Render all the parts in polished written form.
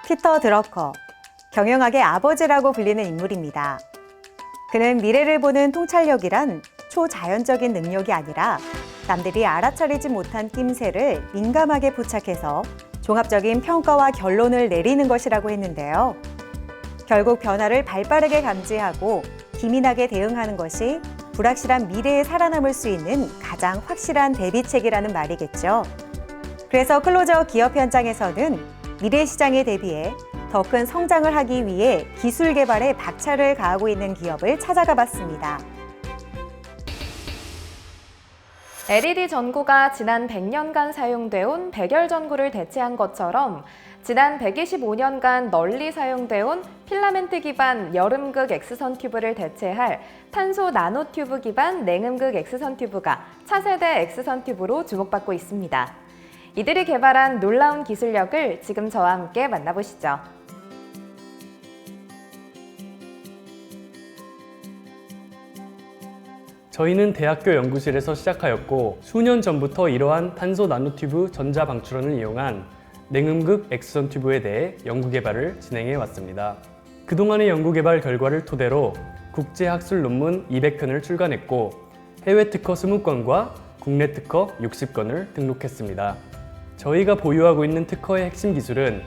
피터 드러커, 경영학의 아버지라고 불리는 인물입니다. 그는 미래를 보는 통찰력이란 초자연적인 능력이 아니라 남들이 알아차리지 못한 낌새를 민감하게 포착해서 종합적인 평가와 결론을 내리는 것이라고 했는데요. 결국 변화를 발빠르게 감지하고 기민하게 대응하는 것이 불확실한 미래에 살아남을 수 있는 가장 확실한 대비책이라는 말이겠죠. 그래서 클로저 기업 현장에서는 미래 시장에 대비해 더 큰 성장을 하기 위해 기술 개발에 박차를 가하고 있는 기업을 찾아가 봤습니다. LED 전구가 지난 100년간 사용돼 온 백열 전구를 대체한 것처럼 지난 125년간 널리 사용돼 온 필라멘트 기반 여름극 X선 튜브를 대체할 탄소 나노 튜브 기반 냉음극 X선 튜브가 차세대 X선 튜브로 주목받고 있습니다. 이들이 개발한 놀라운 기술력을 지금 저와 함께 만나보시죠. 저희는 대학교 연구실에서 시작하였고 수년 전부터 이러한 탄소 나노튜브 전자 방출원을 이용한 냉음극 X선 튜브에 대해 연구 개발을 진행해 왔습니다. 그동안의 연구 개발 결과를 토대로 국제학술 논문 200편을 출간했고 해외 특허 20건과 국내 특허 60건을 등록했습니다. 저희가 보유하고 있는 특허의 핵심 기술은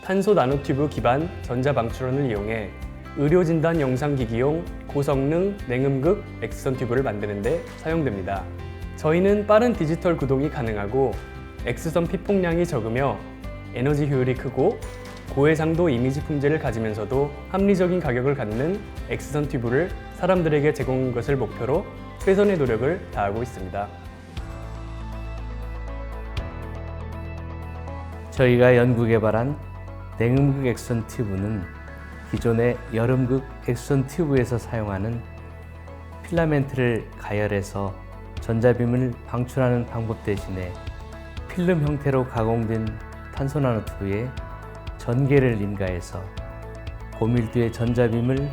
탄소 나노튜브 기반 전자 방출원을 이용해 의료진단 영상기기용 고성능 냉음극 X선 튜브를 만드는 데 사용됩니다. 저희는 빠른 디지털 구동이 가능하고 X선 피폭량이 적으며 에너지 효율이 크고 고해상도 이미지 품질을 가지면서도 합리적인 가격을 갖는 X선 튜브를 사람들에게 제공하는 것을 목표로 최선의 노력을 다하고 있습니다. 저희가 연구 개발한 냉음극 X선 튜브는 기존의 여름극 X선 튜브에서 사용하는 필라멘트를 가열해서 전자빔을 방출하는 방법 대신에 필름 형태로 가공된 탄소 나노튜브에 전개를 인가해서 고밀도의 전자빔을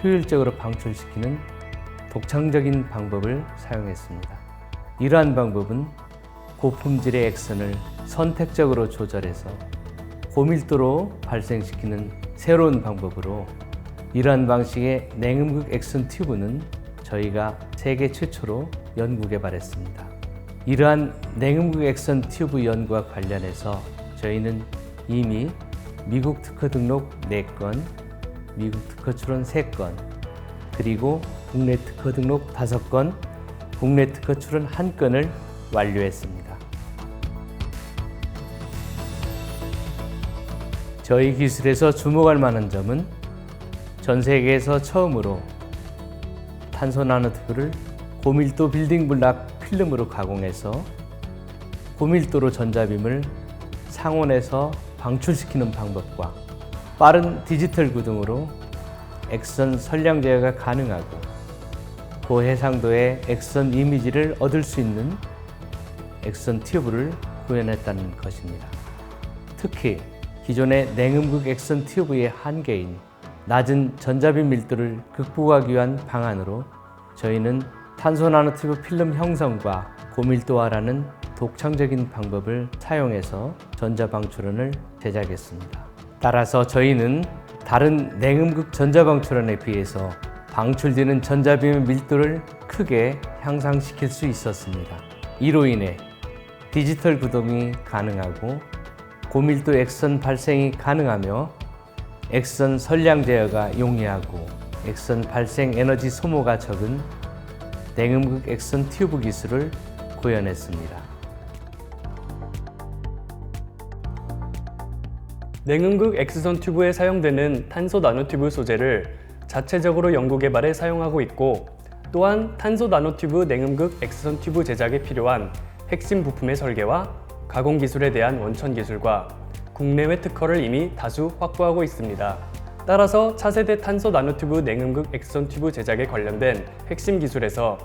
효율적으로 방출시키는 독창적인 방법을 사용했습니다. 이러한 방법은 고품질의 X선을 선택적으로 조절해서 고밀도로 발생시키는 새로운 방법으로 이러한 방식의 냉음극 X선 튜브는 저희가 세계 최초로 연구 개발했습니다. 이러한 냉음극 X선 튜브 연구와 관련해서 저희는 이미 미국 특허 등록 4건, 미국 특허 출원 3건, 그리고 국내 특허 등록 5건, 국내 특허 출원 1건을 완료했습니다. 저희 기술에서 주목할 만한 점은 전 세계에서 처음으로 탄소 나노튜브를 고밀도 빌딩 블락 필름으로 가공해서 고밀도로 전자빔을 상온에서 방출시키는 방법과 빠른 디지털 구동으로 X선 선량 제어가 가능하고 고해상도의 X선 이미지를 얻을 수 있는 X선 튜브를 구현했다는 것입니다. 특히 기존의 냉음극 X선 튜브의 한계인 낮은 전자빔 밀도를 극복하기 위한 방안으로 저희는 탄소 나노튜브 필름 형성과 고밀도화라는 독창적인 방법을 사용해서 전자방출원을 제작했습니다. 따라서 저희는 다른 냉음극 전자방출원에 비해서 방출되는 전자빔의 밀도를 크게 향상시킬 수 있었습니다. 이로 인해 디지털 구동이 가능하고 고밀도 X선 발생이 가능하며 X선 선량 제어가 용이하고 X선 발생 에너지 소모가 적은 냉음극 X선 튜브 기술을 구현했습니다. 냉음극 X선 튜브에 사용되는 탄소 나노튜브 소재를 자체적으로 연구 개발에 사용하고 있고 또한 탄소 나노튜브 냉음극 X선 튜브 제작에 필요한 핵심 부품의 설계와 가공 기술에 대한 원천 기술과 국내외 특허를 이미 다수 확보하고 있습니다. 따라서 차세대 탄소 나노튜브 냉음극 X선 튜브 제작에 관련된 핵심 기술에서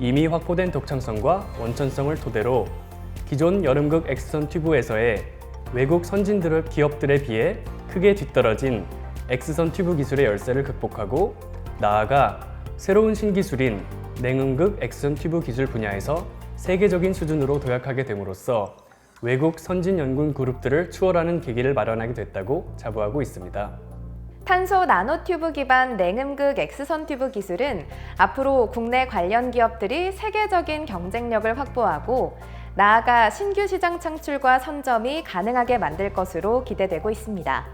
이미 확보된 독창성과 원천성을 토대로 기존 여름극 X선 튜브에서의 외국 선진 기업들에 비해 크게 뒤떨어진 X선 튜브 기술의 열세를 극복하고 나아가 새로운 신기술인 냉음극 X선 튜브 기술 분야에서 세계적인 수준으로 도약하게 됨으로써 외국 선진 연구 그룹들을 추월하는 계기를 마련하게 됐다고 자부하고 있습니다. 탄소 나노튜브 기반 냉음극 X선 튜브 기술은 앞으로 국내 관련 기업들이 세계적인 경쟁력을 확보하고 나아가 신규 시장 창출과 선점이 가능하게 만들 것으로 기대되고 있습니다.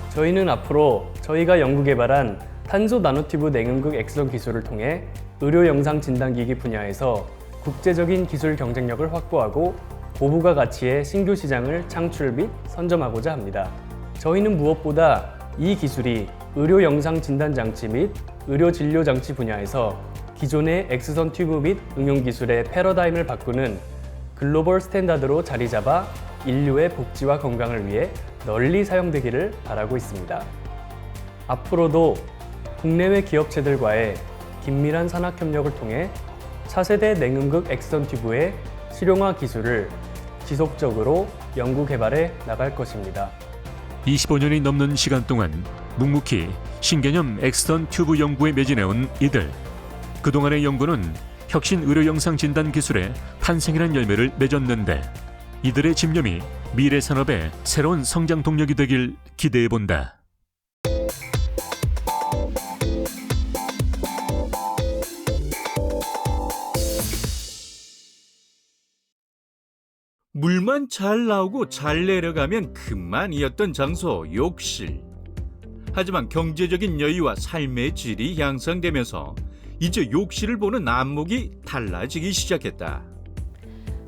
저희는 앞으로 저희가 연구 개발한 탄소 나노튜브 냉음극 X선 기술을 통해 의료 영상 진단기기 분야에서 국제적인 기술 경쟁력을 확보하고 고부가 가치의 신규 시장을 창출 및 선점하고자 합니다. 저희는 무엇보다 이 기술이 의료 영상 진단 장치 및 의료 진료 장치 분야에서 기존의 X선 튜브 및 응용 기술의 패러다임을 바꾸는 글로벌 스탠다드로 자리 잡아 인류의 복지와 건강을 위해 널리 사용되기를 바라고 있습니다. 앞으로도 국내외 기업체들과의 긴밀한 산학 협력을 통해 차세대 냉음극 X선 튜브의 실용화 기술을 지속적으로 연구 개발해 나갈 것입니다. 25년이 넘는 시간 동안 묵묵히 신개념 X선 튜브 연구에 매진해온 이들. 그동안의 연구는 혁신 의료 영상 진단 기술의 탄생이라는 열매를 맺었는데 이들의 집념이 미래 산업의 새로운 성장 동력이 되길 기대해본다. 물만 잘 나오고 잘 내려가면 그만이었던 장소 욕실. 하지만 경제적인 여유와 삶의 질이 향상되면서 이제 욕실을 보는 안목이 달라지기 시작했다.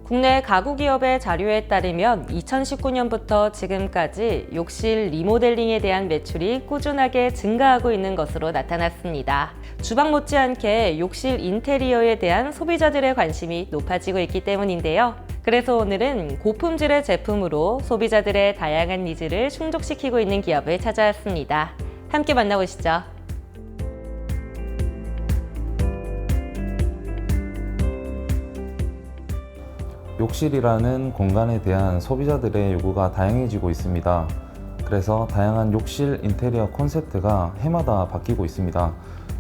국내 가구 기업의 자료에 따르면 2019년부터 지금까지 욕실 리모델링에 대한 매출이 꾸준하게 증가하고 있는 것으로 나타났습니다. 주방 못지않게 욕실 인테리어에 대한 소비자들의 관심이 높아지고 있기 때문인데요. 그래서 오늘은 고품질의 제품으로 소비자들의 다양한 니즈를 충족시키고 있는 기업을 찾아왔습니다. 함께 만나보시죠. 욕실이라는 공간에 대한 소비자들의 요구가 다양해지고 있습니다. 그래서 다양한 욕실 인테리어 콘셉트가 해마다 바뀌고 있습니다.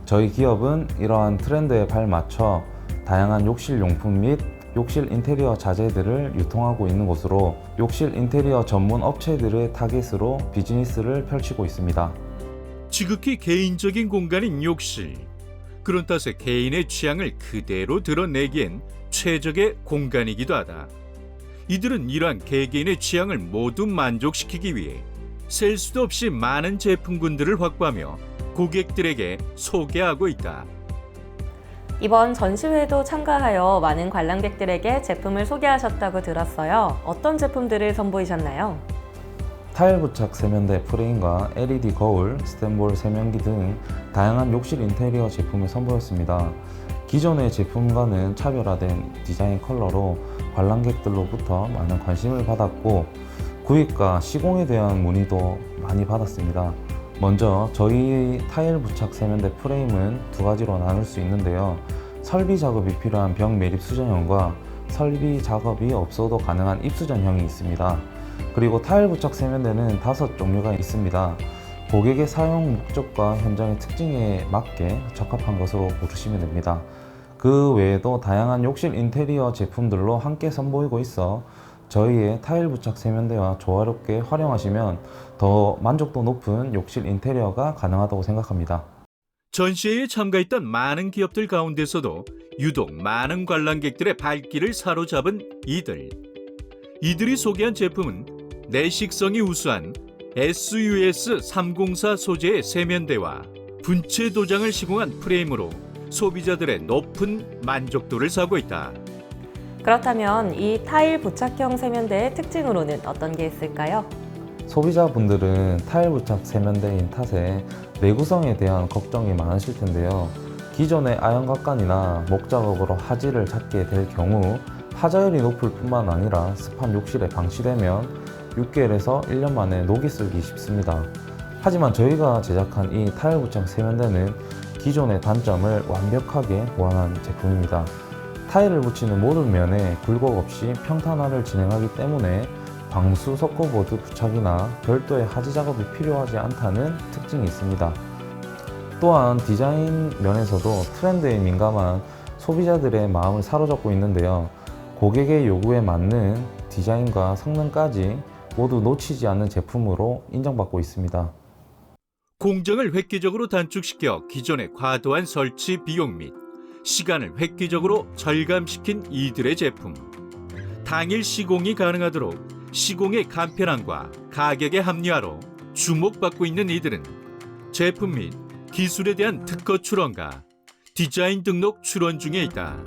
저희 기업은 이러한 트렌드에 발맞춰 다양한 욕실 용품 및 욕실 인테리어 자재들을 유통하고 있는 곳으로 욕실 인테리어 전문 업체들의 타깃으로 비즈니스를 펼치고 있습니다. 지극히 개인적인 공간인 욕실. 그런 탓에 개인의 취향을 그대로 드러내기엔 최적의 공간이기도 하다. 이들은 이러한 개개인의 취향을 모두 만족시키기 위해 셀 수도 없이 많은 제품군들을 확보하며 고객들에게 소개하고 있다. 이번 전시회에도 참가하여 많은 관람객들에게 제품을 소개하셨다고 들었어요. 어떤 제품들을 선보이셨나요? 타일 부착 세면대 프레임과 LED 거울, 스탠볼 세면기 등 다양한 욕실 인테리어 제품을 선보였습니다. 기존의 제품과는 차별화된 디자인 컬러로 관람객들로부터 많은 관심을 받았고 구입과 시공에 대한 문의도 많이 받았습니다. 먼저 저희 타일 부착 세면대 프레임은 두 가지로 나눌 수 있는데요. 설비 작업이 필요한 벽 매립 수전형과 설비 작업이 없어도 가능한 입수전형이 있습니다. 그리고 타일 부착 세면대는 5종류가 있습니다. 고객의 사용 목적과 현장의 특징에 맞게 적합한 것으로 고르시면 됩니다. 그 외에도 다양한 욕실 인테리어 제품들로 함께 선보이고 있어 저희의 타일 부착 세면대와 조화롭게 활용하시면 더 만족도 높은 욕실 인테리어가 가능하다고 생각합니다. 전시회에 참가했던 많은 기업들 가운데서도 유독 많은 관람객들의 발길을 사로잡은 이들. 이들이 소개한 제품은 내식성이 우수한 SUS304 소재의 세면대와 분체 도장을 시공한 프레임으로 소비자들의 높은 만족도를 사고 있다. 그렇다면 이 타일 부착형 세면대의 특징으로는 어떤 게 있을까요? 소비자분들은 타일 부착 세면대인 탓에 내구성에 대한 걱정이 많으실 텐데요. 기존의 아연각관이나 목작업으로 하지를 잡게 될 경우 하자율이 높을 뿐만 아니라 습한 욕실에 방치되면 6개월에서 1년 만에 녹이 슬기 쉽습니다. 하지만 저희가 제작한 이 타일 부착 세면대는 기존의 단점을 완벽하게 보완한 제품입니다. 타일을 붙이는 모든 면에 굴곡 없이 평탄화를 진행하기 때문에 방수 석고보드 부착이나 별도의 하지 작업이 필요하지 않다는 특징이 있습니다. 또한 디자인 면에서도 트렌드에 민감한 소비자들의 마음을 사로잡고 있는데요. 고객의 요구에 맞는 디자인과 성능까지 모두 놓치지 않는 제품으로 인정받고 있습니다. 공정을 획기적으로 단축시켜 기존의 과도한 설치 비용 및 시간을 획기적으로 절감시킨 이들의 제품. 당일 시공이 가능하도록 시공의 간편함과 가격의 합리화로 주목받고 있는 이들은 제품 및 기술에 대한 특허 출원과 디자인 등록 출원 중에 있다.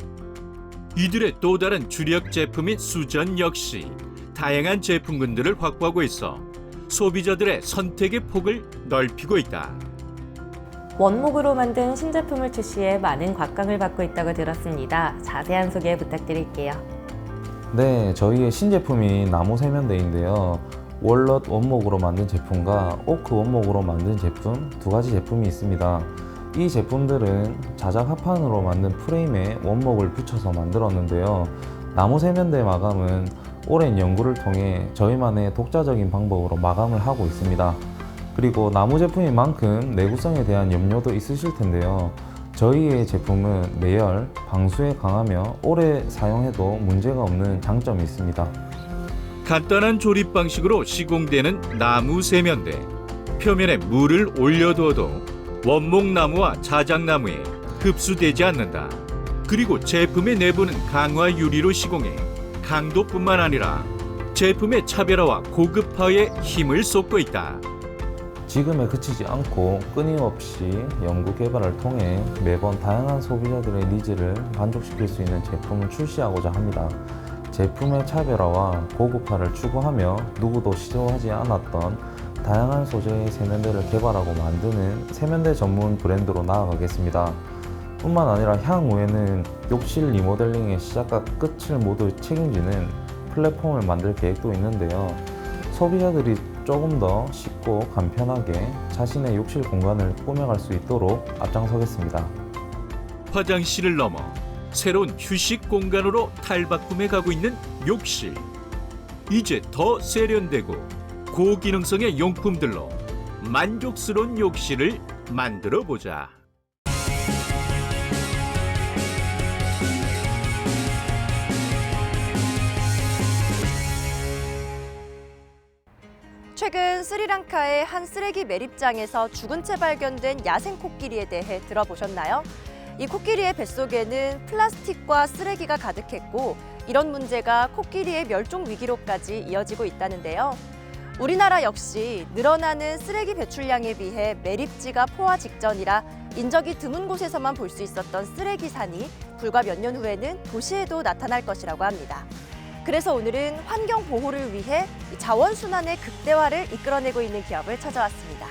이들의 또 다른 주력 제품인 수전 역시 다양한 제품군들을 확보하고 있어 소비자들의 선택의 폭을 넓히고 있다. 원목으로 만든 신제품을 출시해 많은 곽광을 받고 있다고 들었습니다. 자세한 소개 부탁드릴게요. 네, 저희의 신제품인 나무 세면대인데요. 월넛 원목으로 만든 제품과 오크 원목으로 만든 제품 두 가지 제품이 있습니다. 이 제품들은 자작 합판으로 만든 프레임에 원목을 붙여서 만들었는데요. 나무 세면대 마감은 오랜 연구를 통해 저희만의 독자적인 방법으로 마감을 하고 있습니다. 그리고 나무 제품인 만큼 내구성에 대한 염려도 있으실 텐데요. 저희의 제품은 내열, 방수에 강하며 오래 사용해도 문제가 없는 장점이 있습니다. 간단한 조립 방식으로 시공되는 나무 세면대. 표면에 물을 올려두어도 원목 나무와 자작 나무에 흡수되지 않는다. 그리고 제품의 내부는 강화 유리로 시공해 강도뿐만 아니라 제품의 차별화와 고급화에 힘을 쏟고 있다. 지금에 그치지 않고 끊임없이 연구 개발을 통해 매번 다양한 소비자들의 니즈를 만족시킬 수 있는 제품을 출시하고자 합니다. 제품의 차별화와 고급화를 추구하며 누구도 시도하지 않았던 다양한 소재의 세면대를 개발하고 만드는 세면대 전문 브랜드로 나아가겠습니다. 뿐만 아니라 향후에는 욕실 리모델링의 시작과 끝을 모두 책임지는 플랫폼을 만들 계획도 있는데요. 소비자들이 조금 더 쉽고 간편하게 자신의 욕실 공간을 꾸며갈 수 있도록 앞장서겠습니다. 화장실을 넘어 새로운 휴식 공간으로 탈바꿈해 가고 있는 욕실. 이제 더 세련되고 고기능성의 용품들로 만족스러운 욕실을 만들어 보자. 최근 스리랑카의 한 쓰레기 매립장에서 죽은 채 발견된 야생 코끼리에 대해 들어보셨나요? 이 코끼리의 뱃속에는 플라스틱과 쓰레기가 가득했고 이런 문제가 코끼리의 멸종 위기로까지 이어지고 있다는데요. 우리나라 역시 늘어나는 쓰레기 배출량에 비해 매립지가 포화 직전이라 인적이 드문 곳에서만 볼 수 있었던 쓰레기산이 불과 몇 년 후에는 도시에도 나타날 것이라고 합니다. 그래서 오늘은 환경 보호를 위해 자원순환의 극대화를 이끌어내고 있는 기업을 찾아왔습니다.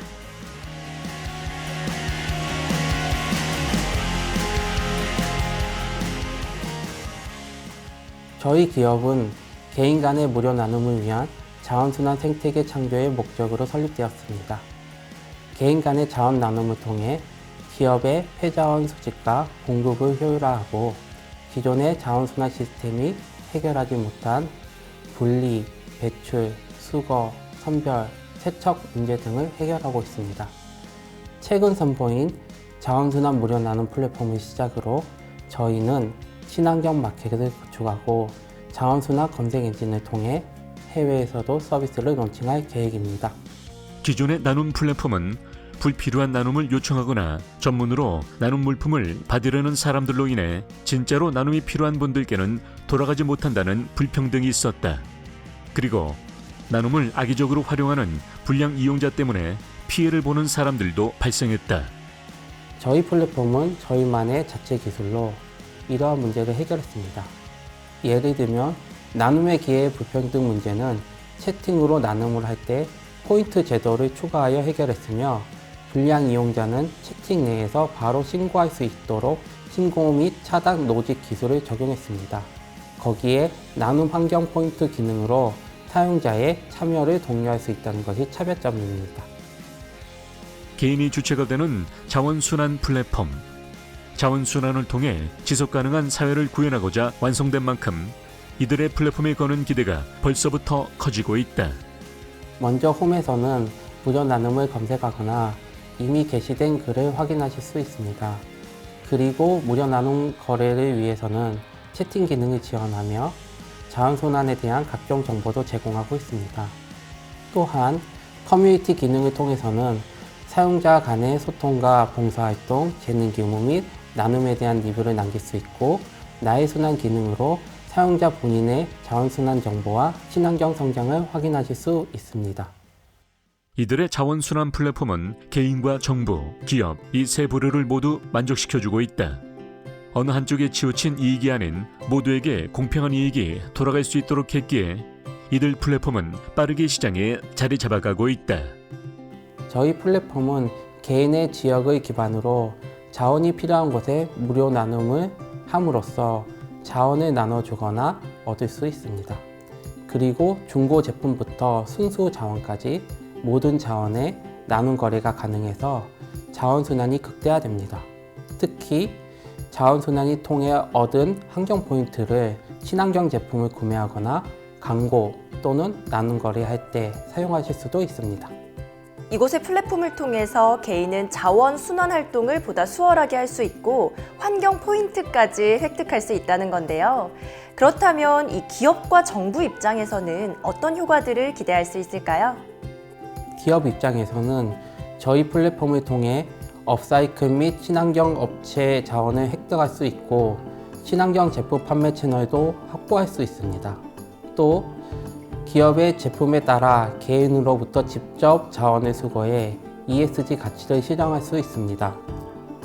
저희 기업은 개인 간의 무료 나눔을 위한 자원순환 생태계 창조의 목적으로 설립되었습니다. 개인 간의 자원 나눔을 통해 기업의 폐자원 수집과 공급을 효율화하고 기존의 자원순환 시스템이 해결하지 못한 분리, 배출, 수거, 선별, 세척 문제 등을 해결하고 있습니다. 최근 선보인 자원순환 무료 나눔 플랫폼을 시작으로 저희는 친환경 마켓을 구축하고 자원순환 검색 엔진을 통해 해외에서도 서비스를 론칭할 계획입니다. 기존의 나눔 플랫폼은 불필요한 나눔을 요청하거나 전문으로 나눔 물품을 받으려는 사람들로 인해 진짜로 나눔이 필요한 분들께는 돌아가지 못한다는 불평등이 있었다. 그리고 나눔을 악의적으로 활용하는 불량 이용자 때문에 피해를 보는 사람들도 발생했다. 저희 플랫폼은 저희만의 자체 기술로 이러한 문제를 해결했습니다. 예를 들면 나눔의 기회의 불평등 문제는 채팅으로 나눔을 할 때 포인트 제도를 추가하여 해결했으며 불량 이용자는 채팅 내에서 바로 신고할 수 있도록 신고 및 차단 노직 기술을 적용했습니다. 거기에 나눔 환경 포인트 기능으로 사용자의 참여를 독려할 수 있다는 것이 차별점입니다. 개인이 주체가 되는 자원순환 플랫폼. 자원순환을 통해 지속가능한 사회를 구현하고자 완성된 만큼 이들의 플랫폼에 거는 기대가 벌써부터 커지고 있다. 먼저 홈에서는 무료 나눔을 검색하거나 이미 게시된 글을 확인하실 수 있습니다. 그리고 무료 나눔 거래를 위해서는 채팅 기능을 지원하며 자원순환에 대한 각종 정보도 제공하고 있습니다. 또한 커뮤니티 기능을 통해서는 사용자 간의 소통과 봉사활동, 재능 기부 및 나눔에 대한 리뷰를 남길 수 있고, 나의 순환 기능으로 사용자 본인의 자원순환 정보와 친환경 성장을 확인하실 수 있습니다. 이들의 자원순환 플랫폼은 개인과 정부, 기업 이 세 부류를 모두 만족시켜주고 있다. 어느 한쪽에 치우친 이익이 아닌 모두에게 공평한 이익이 돌아갈 수 있도록 했기에 이들 플랫폼은 빠르게 시장에 자리 잡아가고 있다. 저희 플랫폼은 개인의 지역을 기반으로 자원이 필요한 곳에 무료 나눔을 함으로써 자원을 나눠주거나 얻을 수 있습니다. 그리고 중고 제품부터 순수 자원까지 모든 자원의 나눔 거래가 가능해서 자원순환이 극대화됩니다. 특히 자원순환이 통해 얻은 환경 포인트를 친환경 제품을 구매하거나 광고 또는 나눔 거래할 때 사용하실 수도 있습니다. 이곳의 플랫폼을 통해서 개인은 자원 순환 활동을 보다 수월하게 할 수 있고 환경 포인트까지 획득할 수 있다는 건데요. 그렇다면 이 기업과 정부 입장에서는 어떤 효과들을 기대할 수 있을까요? 기업 입장에서는 저희 플랫폼을 통해 업사이클 및 친환경 업체 자원을 획득할 수 있고 친환경 제품 판매 채널도 확보할 수 있습니다. 또 기업의 제품에 따라 개인으로부터 직접 자원을 수거해 ESG 가치를 실현할 수 있습니다.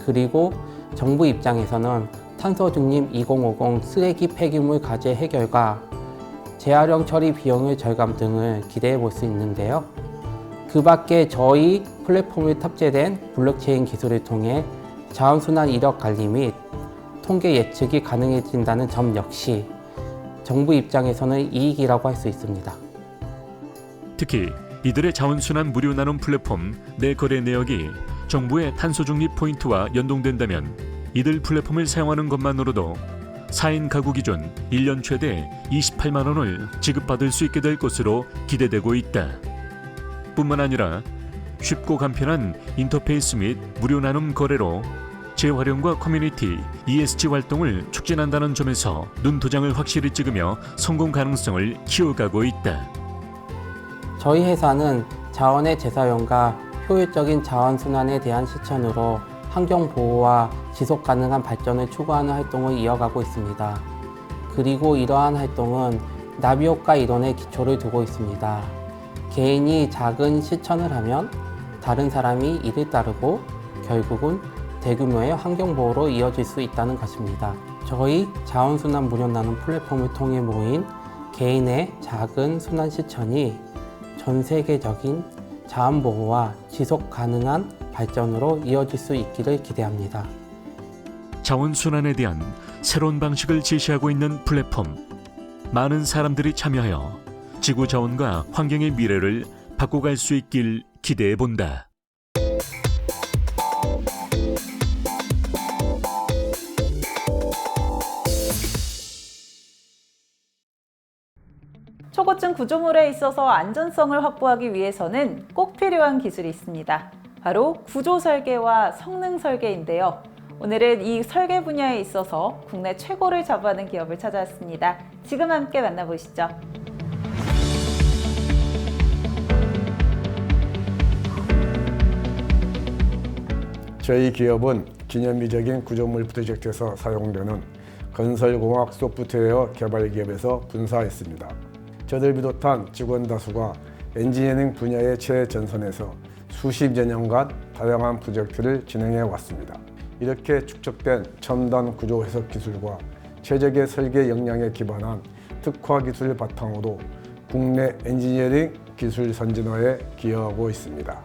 그리고 정부 입장에서는 탄소 중립 2050 쓰레기 폐기물 과제 해결과 재활용 처리 비용의 절감 등을 기대해 볼 수 있는데요. 그 밖에 저희 플랫폼에 탑재된 블록체인 기술을 통해 자원순환 이력 관리 및 통계 예측이 가능해진다는 점 역시 정부 입장에서는 이익이라고 할 수 있습니다. 특히 이들의 자원순환 무료 나눔 플랫폼 내 거래 내역이 정부의 탄소 중립 포인트와 연동된다면 이들 플랫폼을 사용하는 것만으로도 4인 가구 기준 1년 최대 28만 원을 지급받을 수 있게 될 것으로 기대되고 있다. 뿐만 아니라 쉽고 간편한 인터페이스 및 무료 나눔 거래로 재활용과 커뮤니티, ESG 활동을 촉진한다는 점에서 눈도장을 확실히 찍으며 성공 가능성을 키워가고 있다. 저희 회사는 자원의 재사용과 효율적인 자원 순환에 대한 실천으로 환경 보호와 지속 가능한 발전을 추구하는 활동을 이어가고 있습니다. 그리고 이러한 활동은 나비효과 이론에 기초를 두고 있습니다. 개인이 작은 실천을 하면 다른 사람이 이를 따르고 결국은 대규모의 환경보호로 이어질 수 있다는 것입니다. 저희 자원순환 무료 나눔 플랫폼을 통해 모인 개인의 작은 순환 실천이 전 세계적인 자원보호와 지속 가능한 발전으로 이어질 수 있기를 기대합니다. 자원순환에 대한 새로운 방식을 제시하고 있는 플랫폼. 많은 사람들이 참여하여 지구 자원과 환경의 미래를 바꿔갈 수 있길 기대해 본다. 초고층 구조물에 있어서 안전성을 확보하기 위해서는 꼭 필요한 기술이 있습니다. 바로 구조 설계와 성능 설계인데요. 오늘은 이 설계 분야에 있어서 국내 최고를 자부하는 기업을 찾아왔습니다. 지금 함께 만나보시죠. 저희 기업은 기념비적인 구조물 프로젝트에서 사용되는 건설공학 소프트웨어 개발 기업에서 분사했습니다. 저들 비롯한 직원 다수가 엔지니어링 분야의 최전선에서 수십여 년간 다양한 프로젝트를 진행해 왔습니다. 이렇게 축적된 첨단 구조 해석 기술과 최적의 설계 역량에 기반한 특화 기술을 바탕으로 국내 엔지니어링 기술 선진화에 기여하고 있습니다.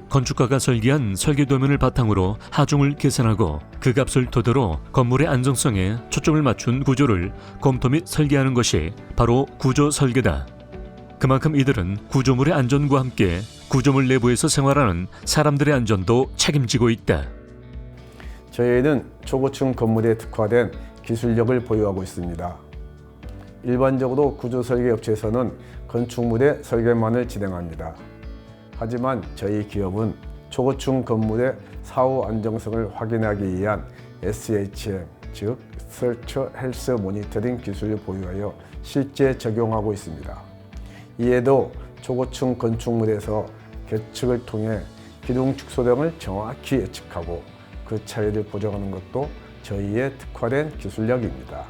건축가가 설계한 설계도면을 바탕으로 하중을 계산하고 그 값을 토대로 건물의 안정성에 초점을 맞춘 구조를 검토 및 설계하는 것이 바로 구조 설계다. 그만큼 이들은 구조물의 안전과 함께 구조물 내부에서 생활하는 사람들의 안전도 책임지고 있다. 저희는 초고층 건물에 특화된 기술력을 보유하고 있습니다. 일반적으로 구조 설계 업체에서는 건축물의 설계만을 진행합니다. 하지만 저희 기업은 초고층 건물의 사후 안정성을 확인하기 위한 SHM, 즉 Structure Health Monitoring 기술을 보유하여 실제 적용하고 있습니다. 이에도 초고층 건축물에서 계측을 통해 기둥 축소 등을 정확히 예측하고 그 차이를 보정하는 것도 저희의 특화된 기술력입니다.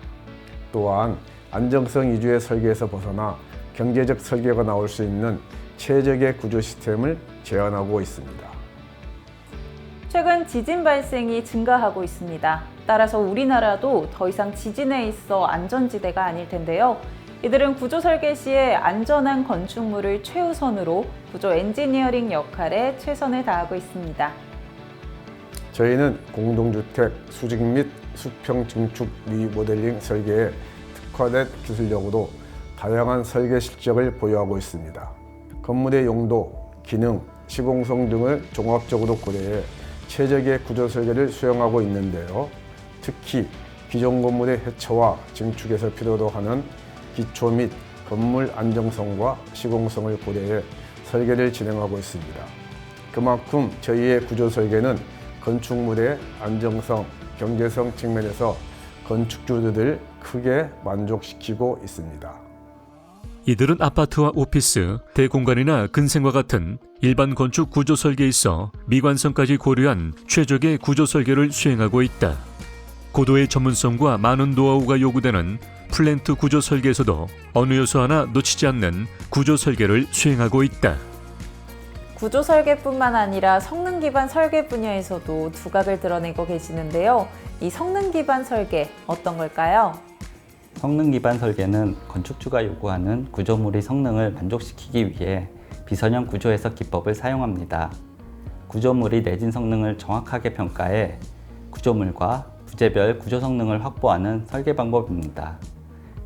또한 안정성 위주의 설계에서 벗어나 경제적 설계가 나올 수 있는 최적의 구조 시스템을 제안하고 있습니다. 최근 지진 발생이 증가하고 있습니다. 따라서 우리나라도 더 이상 지진에 있어 안전지대가 아닐 텐데요. 이들은 구조 설계 시에 안전한 건축물을 최우선으로 구조 엔지니어링 역할에 최선을 다하고 있습니다. 저희는 공동주택 수직 및 수평 증축 리모델링 설계에 특화된 기술력으로 다양한 설계 실적을 보유하고 있습니다. 건물의 용도, 기능, 시공성 등을 종합적으로 고려해 최적의 구조 설계를 수행하고 있는데요. 특히 기존 건물의 해처와 증축에서 필요로 하는 기초 및 건물 안정성과 시공성을 고려해 설계를 진행하고 있습니다. 그만큼 저희의 구조 설계는 건축물의 안정성, 경제성 측면에서 건축주들을 크게 만족시키고 있습니다. 이들은 아파트와 오피스, 대공간이나 근생과 같은 일반 건축 구조 설계에 있어 미관성까지 고려한 최적의 구조 설계를 수행하고 있다. 고도의 전문성과 많은 노하우가 요구되는 플랜트 구조 설계에서도 어느 요소 하나 놓치지 않는 구조 설계를 수행하고 있다. 구조 설계뿐만 아니라 성능 기반 설계 분야에서도 두각을 드러내고 계시는데요. 이 성능 기반 설계 어떤 걸까요? 성능 기반 설계는 건축주가 요구하는 구조물의 성능을 만족시키기 위해 비선형 구조 해석 기법을 사용합니다. 구조물의 내진 성능을 정확하게 평가해 구조물과 부재별 구조 성능을 확보하는 설계 방법입니다.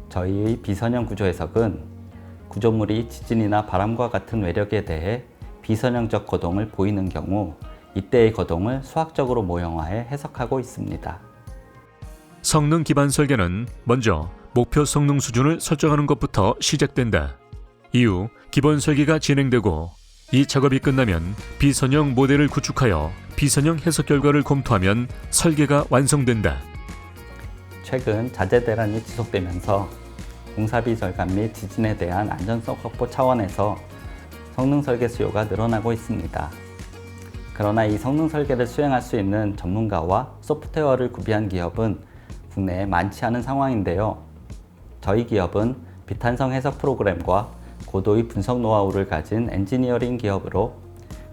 저희의 비선형 구조 해석은 구조물이 지진이나 바람과 같은 외력에 대해 비선형적 거동을 보이는 경우 이때의 거동을 수학적으로 모형화해 해석하고 있습니다. 성능 기반 설계는 먼저 목표 성능 수준을 설정하는 것부터 시작된다. 이후 기본 설계가 진행되고 이 작업이 끝나면 비선형 모델을 구축하여 비선형 해석 결과를 검토하면 설계가 완성된다. 최근 자재 대란이 지속되면서 공사비 절감 및 지진에 대한 안전성 확보 차원에서 성능 설계 수요가 늘어나고 있습니다. 그러나 이 성능 설계를 수행할 수 있는 전문가와 소프트웨어를 구비한 기업은 국내에 많지 않은 상황인데요. 저희 기업은 비탄성 해석 프로그램과 고도의 분석 노하우를 가진 엔지니어링 기업으로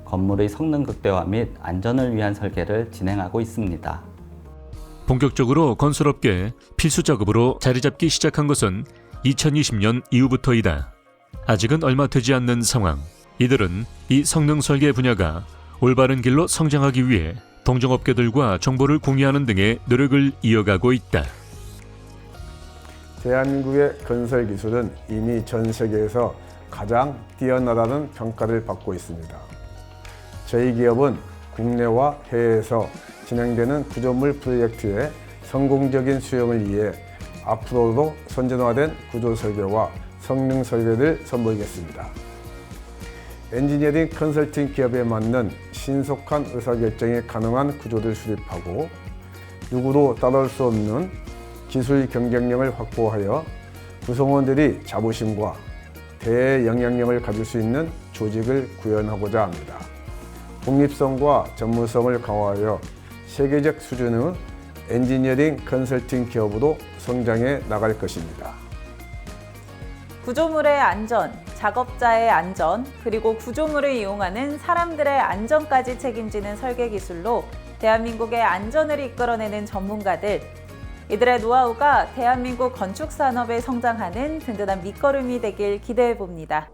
건물의 성능 극대화 및 안전을 위한 설계를 진행하고 있습니다. 본격적으로 건설업계에 필수 작업으로 자리 잡기 시작한 것은 2020년 이후부터이다. 아직은 얼마 되지 않는 상황. 이들은 이 성능 설계 분야가 올바른 길로 성장하기 위해 동종업계들과 정보를 공유하는 등의 노력을 이어가고 있다. 대한민국의 건설 기술은 이미 전 세계에서 가장 뛰어나다는 평가를 받고 있습니다. 저희 기업은 국내와 해외에서 진행되는 구조물 프로젝트의 성공적인 수행을 위해 앞으로도 선진화된 구조 설계와 성능 설계를 선보이겠습니다. 엔지니어링 컨설팅 기업에 맞는 신속한 의사결정이 가능한 구조를 수립하고 누구도 따라올 수 없는 기술 경쟁력을 확보하여 구성원들이 자부심과 대영향력을 가질 수 있는 조직을 구현하고자 합니다. 독립성과 전문성을 강화하여 세계적 수준의 엔지니어링 컨설팅 기업으로 성장해 나갈 것입니다. 구조물의 안전, 작업자의 안전, 그리고 구조물을 이용하는 사람들의 안전까지 책임지는 설계 기술로 대한민국의 안전을 이끌어내는 전문가들, 이들의 노하우가 대한민국 건축 산업에 성장하는 든든한 밑거름이 되길 기대해 봅니다.